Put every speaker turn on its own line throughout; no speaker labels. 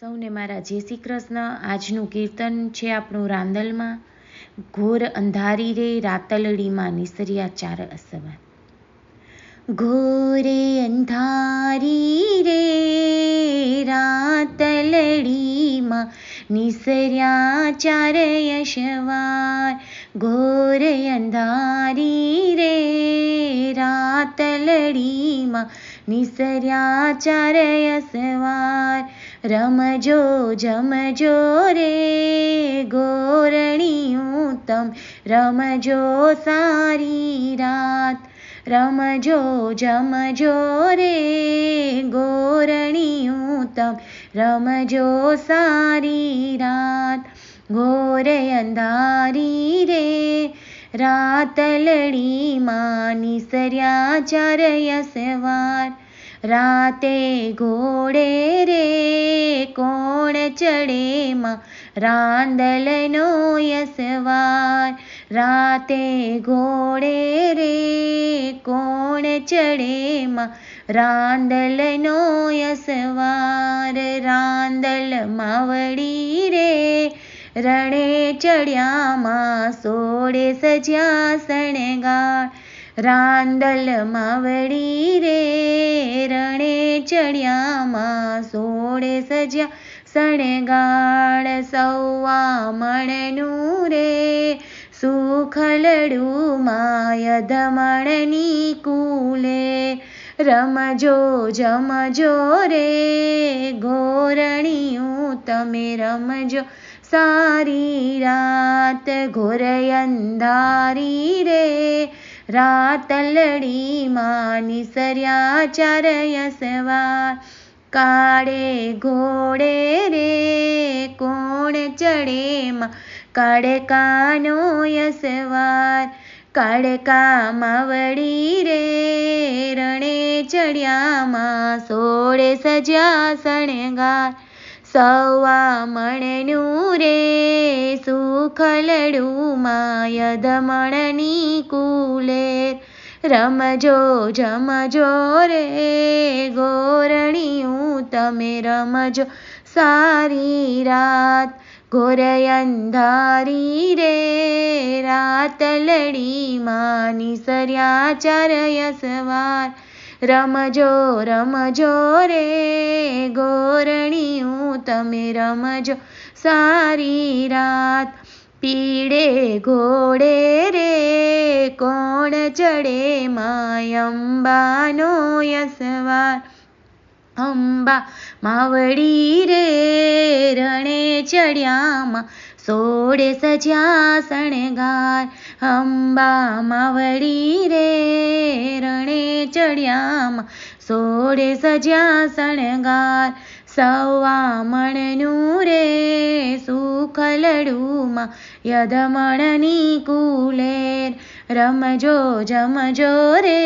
સૌને મારા જય શ્રી કૃષ્ણ। આજનું કીર્તન છે આપણું રાંદલમાં। ઘોર અંધારી રે રાતલડીમાં નિસર્યા ચાર અસવાર। ઘોરે અંધારી રે રાતલડીમાં નિસર્યા ચાર અસવાર। ઘોરે અંધારી રે રાતલડીમાં નિસર્યા ચાર અસવાર। રમજો જમજો રે ગોરણિયું તમ રમજો સારી રાત। રમજો જમજો રે ગોરણિયું તમ રમજો સારી રાત। ઘોરે અંધારી રે રાતલડીમાં નિસર્યા ચાર અસવાર। રાતે ઘોડે રે કોણ ચડે માં રાંદલનો યસવાર। રાતે ઘોડે રે કોણ ચડે માં રાંદલનો યસવાર। રાંદલ માવડી રે રણે ચડ્યામાં સોળે સજ્યા શણગાર। રાંદલ માવડી રે રણે ચડ્યામાં સોળે સજ્યા શણગાર। સવા મણનું રે સુખલડું માય ધમણની કુલે। રમજો જમજો રે ગોરણિયું તમે રમજો સારી રાત। ઘોર અંધારી રે રાતલડીમાં નિસર્યા ચાર અસવાર। કાળે ઘોડે રે કોણ ચડે માં કાળકાનો યસવાર। કાળકા માવડી રે રણે ચડ્યામાં સોળે સજ્યા શણગાર। સવા મણનું રે સુખલડું માય ધમણની કુલેર। રમજો જમજો રે ગોરણિયું તમે રમજો સારી રાત। ઘોર અંધારી રે રાતલડીમાં નિસર્યા ચાર અસવાર। રમજો રમજો રે ગોરણિયું તમે રમજો સારી રાત। પીળે ઘોડે રે કોણ ચડે માં અંબાનો યસવાર। અંબા માવડી રે રણે ચડ્યામાં સોળે સજ્યા શણગાર। અંબા માવડી રે રણે ચડ્યામાં સોળે સજ્યા શણગાર। સવા મણનું રે સુખલડું માય ધમણની કુલેર। રમજો જમજો રે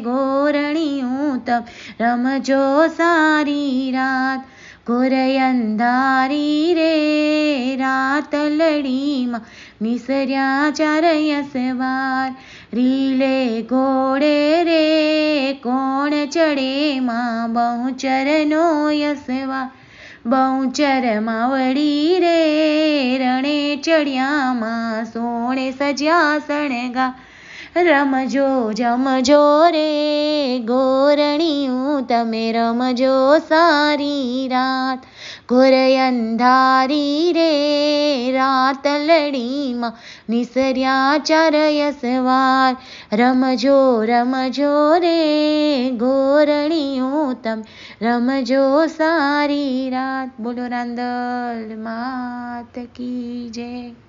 ગોરણિયું તમ રમજો સારી રાત। ઘોર અંધારી રે રાતલડીમાં નિસર્યા ચાર અસવાર। રીલે ઘોડે રે કોણ ચડે માં બહુચરનો યસવાર। બહુચર માવડી રે રણે ચડ્યામાં સોળે સજ્યા શણગાર। રમજો જમજો રે ગોરણિયું તમે રમજો સારી રાત। ઘોર અંધારી રે રાતલડીમાં નિસર્યા ચાર અસવાર। રમજો રમજો રે ગોરણિયું તમે રમજો સારી રાત। બોલો રાંદલ માત કી જય।